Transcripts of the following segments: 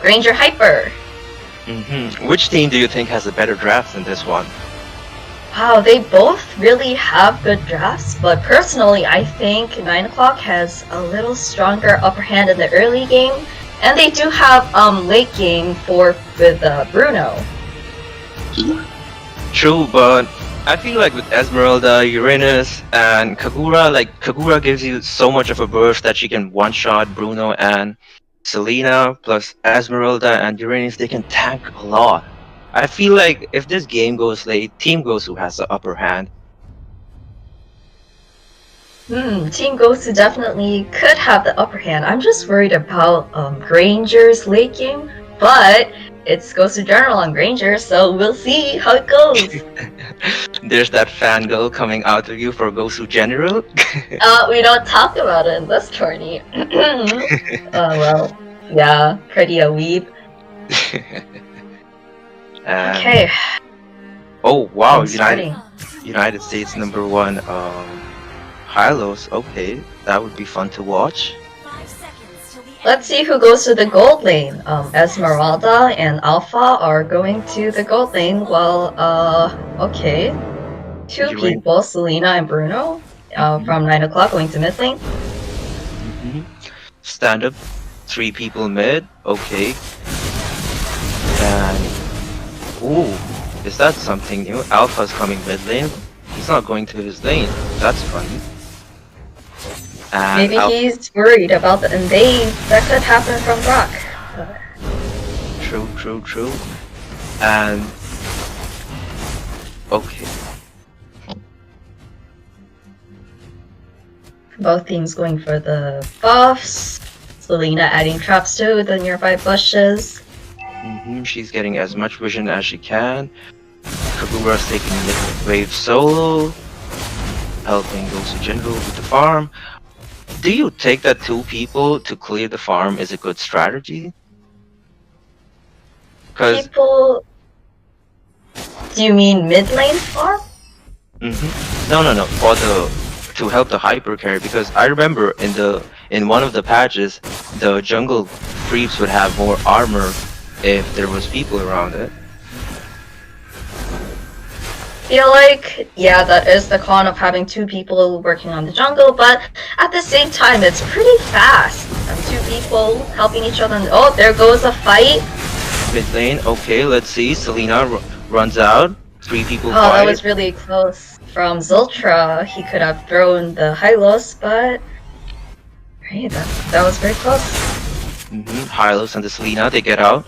Granger Hyper. Which team do you think has a better draft than this one? Wow, they both really have good drafts, but personally I think 9 o'clock has a little stronger upper hand in the early game, and they do have late game with Bruno. True, but I feel like with Esmeralda, Uranus, and Kagura, like Kagura gives you so much of a burst that she can one-shot Bruno and Selena, plus Esmeralda and Uranus, they can tank a lot. I feel like if this game goes late, Team Gosu has the upper hand. Team Gosu definitely could have the upper hand. I'm just worried about Granger's late game, but it's Gosu General on Granger, so we'll see how it goes. There's that fangirl coming out of you for Gosu General. We don't talk about it in this tourney. Well, yeah, pretty a weeb. Okay. Oh wow, United States #1 Hylos, okay, that would be fun to watch. Let's see who goes to the gold lane. Esmeralda and Alpha are going to the gold lane, while, okay. Two people, Selena and Bruno, from 9 o'clock going to mid lane. Stand up, 3 people mid, okay. And, ooh, is that something new? Alpha's coming mid lane. He's not going to his lane. That's funny. And maybe he's worried about the invade that could happen from Brock. True. And okay. Both teams going for the buffs. Selena adding traps to the nearby bushes. She's getting as much vision as she can. Kagura's taking the wave solo, helping Gosu General with the farm. Do you take that 2 people to clear the farm is a good strategy? People... Do you mean mid lane farm? No. For to help the hyper carry, because I remember in one of the patches, the jungle creeps would have more armor if there was people around it. Feel like, yeah, that is the con of having 2 people working on the jungle, but at the same time, it's pretty fast. 2 people helping each other. Oh, there goes a fight. Mid lane, okay, let's see. Selena runs out. 3 people fight. Oh, that was really close. From Zultra, he could have thrown the Hylos, but right, that was very close. Hylos and the Selena, they get out.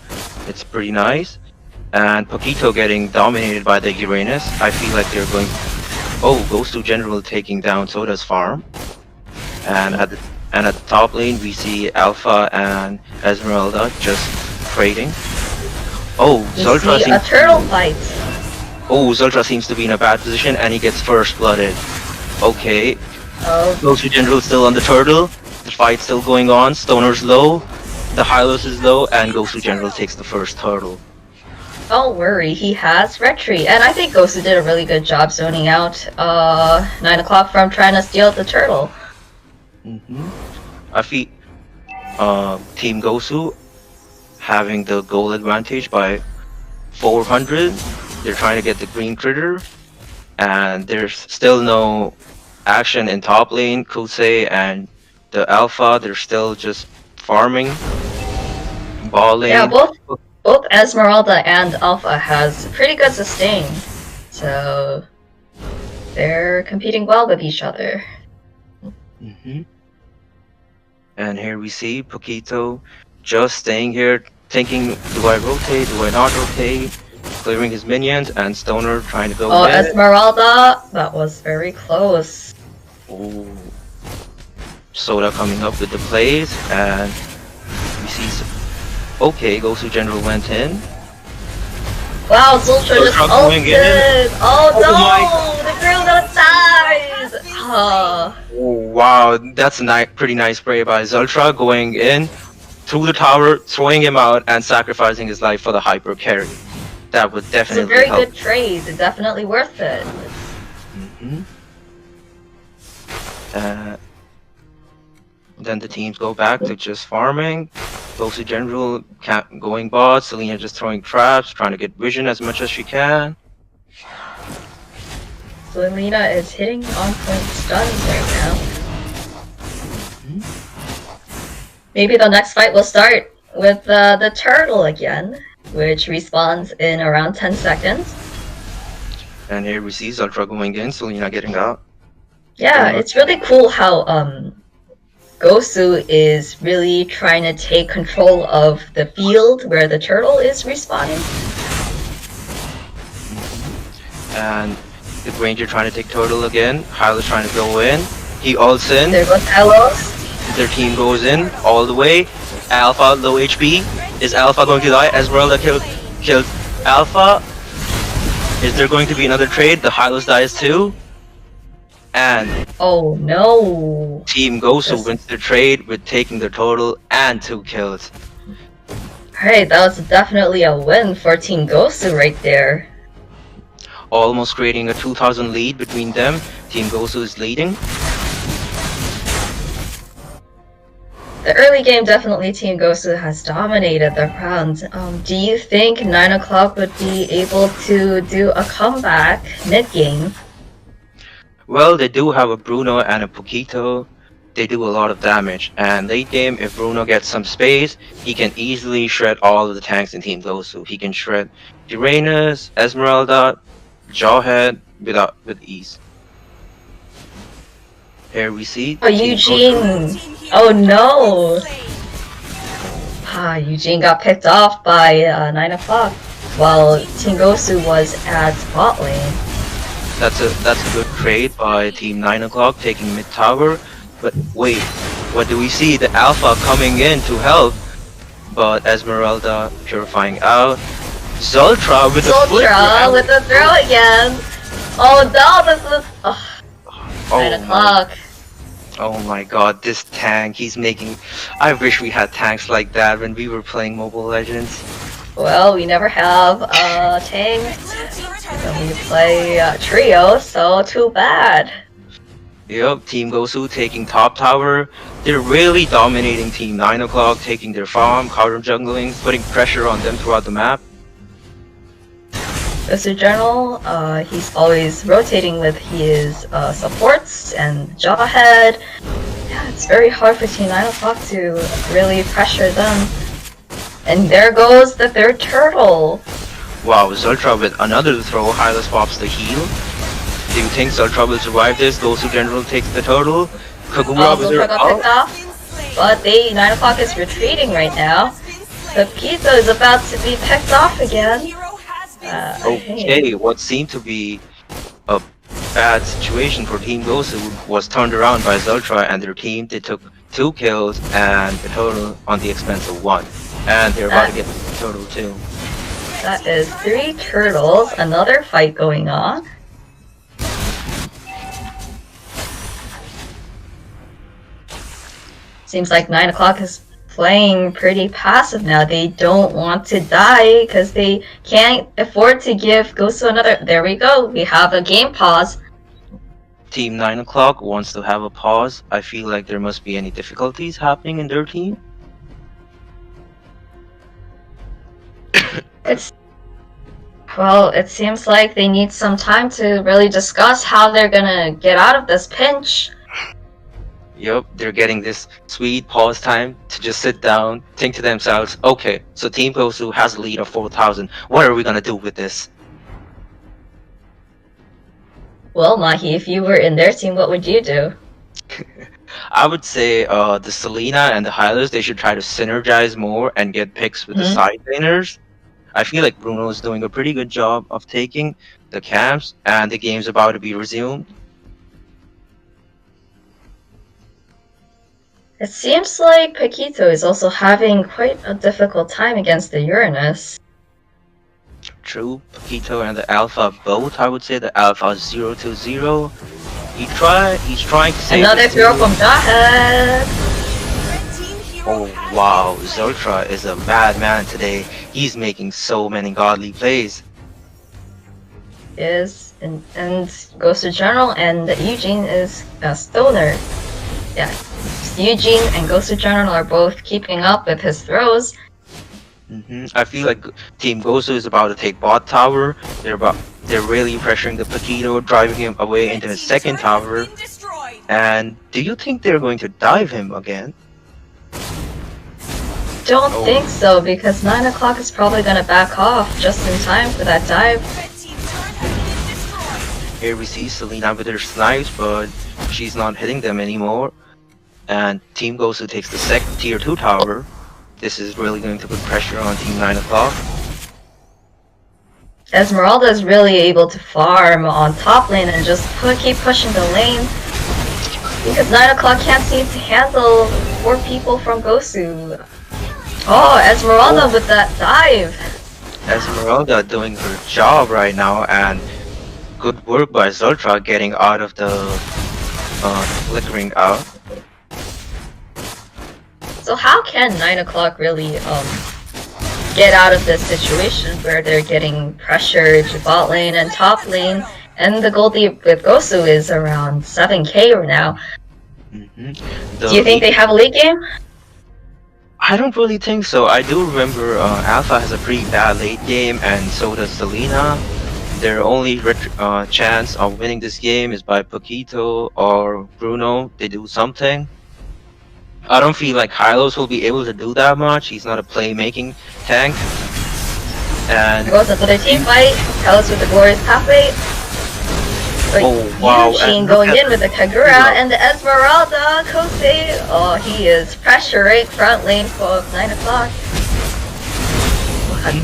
It's pretty nice. And Poquito getting dominated by the Uranus. I feel like they're going... Oh, Gosu General taking down Soda's farm. And at the top lane, we see Alpha and Esmeralda just trading. Oh, Zultra seems a turtle fight. Oh, Zultra seems to be in a bad position, and he gets first blooded. Okay. Oh. Gosu General still on the turtle. The fight's still going on. Stoner's low. The Hylos is low, and Gosu General takes the first turtle. Don't worry, he has retreat, and I think Gosu did a really good job zoning out 9 o'clock from trying to steal the turtle. I feel Team Gosu having the goal advantage by 400. They're trying to get the green critter, and there's still no action in top lane. Kusei and the Alpha, they're still just farming. Ball lane. Yeah, both Esmeralda and Alpha has pretty good sustain, so they're competing well with each other. And here we see Poquito just staying here, thinking, do I rotate, do I not rotate? Clearing his minions, and Stoner trying to go Oh, mid. Esmeralda, that was very close. Ooh. Soda coming up with the plays, and we see okay, Gosu General went in. Wow, Zultra just ulted! Oh no! The girl outside! Oh wow, that's a pretty nice spray by Zultra, going in through the tower, throwing him out, and sacrificing his life for the hyper carry. That would definitely help. It's a very help. good trade, it's definitely worth it. Then the teams go back to just farming. Gosu General going bot, Selena just throwing traps, trying to get vision as much as she can. Selena is hitting on point stuns right now. Maybe the next fight will start with the turtle again, which respawns in around 10 seconds. And here we see Zultra going in, Selena getting out. Yeah, it's really cool how Gosu is really trying to take control of the field where the turtle is respawning. And the Ranger trying to take turtle again. Hyla's trying to go in. He ults in. There goes Elos. Their team goes in all the way. Alpha low HP. Is Alpha going to die? Esmeralda killed Alpha. Is there going to be another trade? The Hylos dies too. And oh no! Team Gosu wins the trade with taking the total and 2 kills. Alright, that was definitely a win for Team Gosu right there. Almost creating a 2,000 lead between them. Team Gosu is leading. The early game, definitely Team Gosu has dominated the round. Do you think 9 o'clock would be able to do a comeback mid-game? Well, they do have a Bruno and a Pokito. They do a lot of damage. And late game, if Bruno gets some space, he can easily shred all of the tanks in Team Gosu. He can shred Uranus, Esmeralda, Jawhead with ease. Here we see. Oh, Eugene! Oh no! Eugene got picked off by 9 o'clock while Team Gosu was at bot lane. That's a good trade by Team 9 o'clock taking mid tower. But wait, what do we see? The Alpha coming in to help, but Esmeralda purifying out. Zultra with the flip with the throw again. Oh no, this is 9 o'clock. Oh my god, this tank, he's making... I wish we had tanks like that when we were playing Mobile Legends. Well, we never have tanks when we play trio, so too bad. Yep, Team Gosu taking top tower. They're really dominating Team 9 o'clock, taking their farm, counter jungling, putting pressure on them throughout the map. Gosu General, he's always rotating with his supports and Jawhead. Yeah, it's very hard for Team 9 o'clock to really pressure them. And there goes the third turtle. Wow, Zultra with another throw. Hylas pops the heal. Do you think Zultra will survive this? Gosu General takes the turtle. Kagura with her picked off, but 9 o'clock is retreating right now. The Pizza is about to be picked off again. Okay, what seemed to be a bad situation for Team Gosu was turned around by Zultra and their team. They took 2 kills and a total on the expense of 1. And they're about to get the total too. That is 3 turtles, another fight going on. Seems like 9 o'clock is playing pretty passive now. They don't want to die because they can't afford to give Gosu another. There we go. We have a game pause. Team 9 o'clock wants to have a pause. I feel like there must be any difficulties happening in their team. It seems like they need some time to really discuss how they're gonna get out of this pinch. Yup, they're getting this sweet pause time to just sit down, think to themselves, okay, so Team Gosu has a lead of 4,000. What are we gonna do with this? Well, Mahi, if you were in their team, what would you do? I would say the Selena and the Hylas, they should try to synergize more and get picks with the side laners. I feel like Bruno is doing a pretty good job of taking the camps, and the game's about to be resumed. It seems like Paquito is also having quite a difficult time against the Uranus. True, Paquito and the Alpha both, I would say the Alpha is 0-0. He's trying to save another throw from Jawhead. Oh wow, Zultra is a madman today. He's making so many godly plays. And Gosu General and Eugene is a stoner. Yeah, Eugene and Gosu General are both keeping up with his throws. I feel like Team Gosu is about to take bot tower. They're really pressuring the Paquito, driving him away into his second tower. And do you think they're going to dive him again? Don't think so, because 9 o'clock is probably gonna back off just in time for that dive. Here we see Selena with her snipes, but she's not hitting them anymore. And Team Gosu takes the second tier 2 tower. This is really going to put pressure on Team 9 o'clock. Esmeralda is really able to farm on top lane and just keep pushing the lane. Because 9 o'clock can't seem to handle 4 people from Gosu. Oh, Esmeralda with that dive! Esmeralda doing her job right now, and good work by Zultra getting out of the flickering out. So how can 9 o'clock really get out of this situation where they're getting pressured to bot lane and top lane, and the gold lead with Gosu is around 7k right now? Do you think they have a late game? I don't really think so. I do remember Alpha has a pretty bad late game, and so does Selena. Their only chance of winning this game is by Paquito or Bruno. They do something. I don't feel like Hylos will be able to do that much. He's not a playmaking tank. And goes into their team fight. Hylos with the glorious pathway. But Eugene going in with the Kagura and the Esmeralda. Kosei, oh, he is pressuring front lane for 9 o'clock.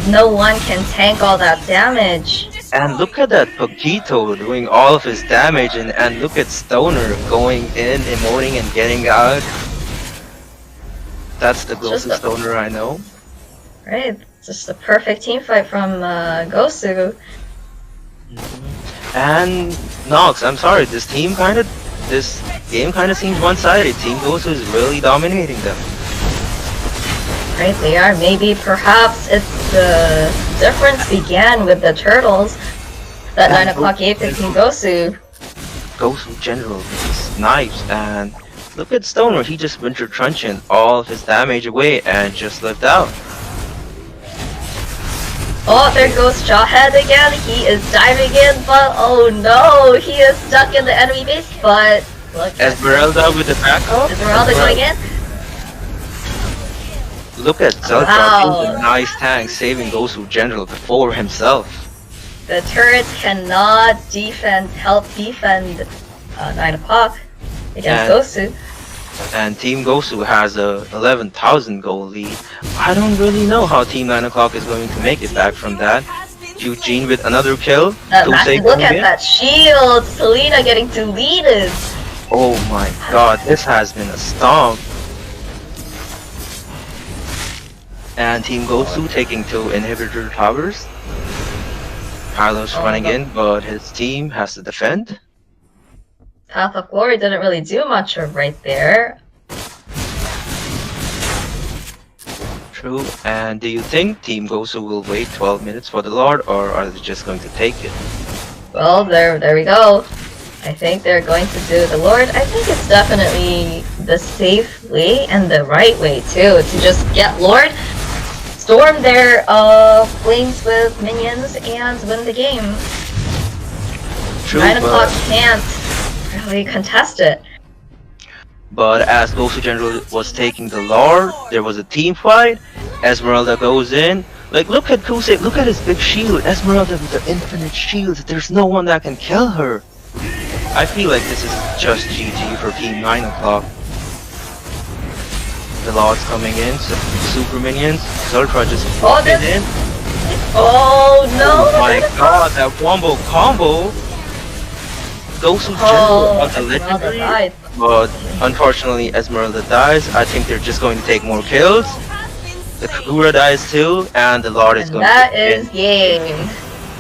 No one can tank all that damage. And look at that Paquito doing all of his damage, and look at Stoner going in, emoting, and getting out. That's the Gosu Stoner I know. Right, just a perfect team fight from Gosu. And Nox, I'm sorry, this game kind of seems one-sided. Team Gosu is really dominating them. Right, they are. Maybe, perhaps, it's the difference began with the turtles that 9 o'clock gave to Team Gosu. Gosu General snipes, and look at Stoner. He just winter truncheon all of his damage away and just lived out. Oh, there goes Jawhead again. He is diving in, but oh no, he is stuck in the enemy base. But look, Esmeralda with the backup. Esmeralda going in. Look at Zelda, a nice tank saving Gosu General before himself. The turrets cannot help defend 9 o'clock against Gosu. And Team Gosu has a 11,000 gold lead. I don't really know how Team 9 o'clock is going to make it back from that. Eugene with another kill. Look at that shield! Selena getting 2 leaders! Oh my god, this has been a stomp. And Team Gosu taking 2 inhibitor towers. Carlos running in, but his team has to defend. Path of Glory didn't really do much right there. True, and do you think Team Gosu will wait 12 minutes for the Lord, or are they just going to take it? Well, there we go. I think they're going to do the Lord. I think it's definitely the safe way and the right way too, to just get Lord, storm their flames with minions, and win the game. True, 9 o'clock can't really contest it. But as Gosu General was taking the Lord, there was a team fight. Esmeralda goes in. Like, look at Kusei, look at his big shield. Esmeralda with the infinite shield. There's no one that can kill her. I feel like this is just GG for Team 9 o'clock. The Lord's coming in, so super minions. Zultra just walked in. Oh no! Oh my god, that wombo combo! Gosu General on the legendary, but unfortunately Esmeralda dies. I think they're just going to take more kills. The Kagura dies too, and the Lord is going to that is game.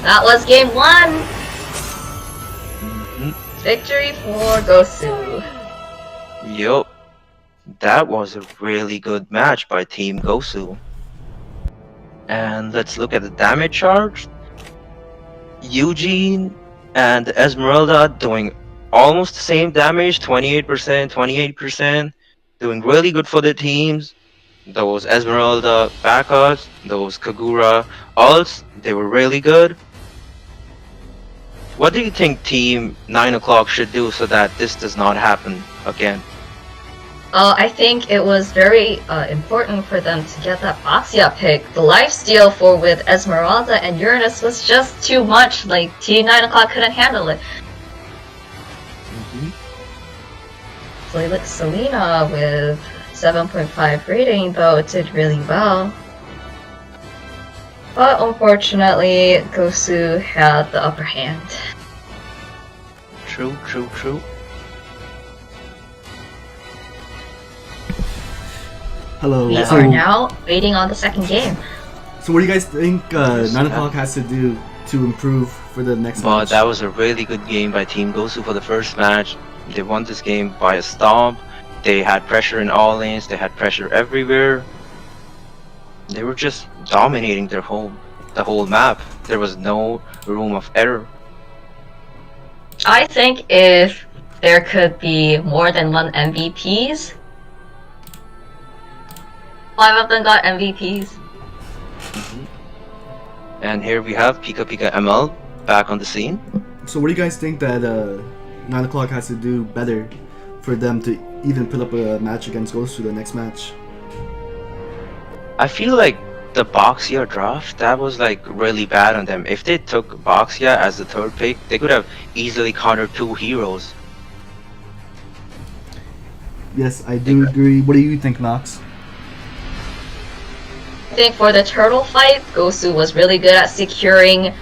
That was game 1! Victory for Gosu. Yup. That was a really good match by Team Gosu. And let's look at the damage chart. Eugene and Esmeralda doing almost the same damage, 28%, 28%. doing really good for the teams. Those Esmeralda backups, those Kagura ults, they were really good. What do you think Team 9 o'clock should do so that this does not happen again? I think it was very important for them to get that Boxia pick. The lifesteal for with Esmeralda and Uranus was just too much. Like, Team 9 o'clock couldn't handle it. Selena with 7.5 rating, though, did really well. But unfortunately, Gosu had the upper hand. True. Hello. We are now waiting on the second game. So what do you guys think 9 o'clock has to do to improve for the next But match? that was a really good game by Team Gosu for the first match. They won this game by a stomp. They had pressure in all lanes. They had pressure everywhere. They were just dominating the whole map. There was no room of error. I think if there could be more than one MVPs, 5 of them got MVPs. And here we have Pika Pika ML back on the scene. So what do you guys think that 9 o'clock has to do better for them to even put up a match against Gosu the next match? I feel like the Boxia draft, that was like really bad on them. If they took Boxia as the third pick, they could have easily countered 2 heroes. Yes, I do agree. What do you think, Nox? I think for the turtle fight, Gosu was really good at securing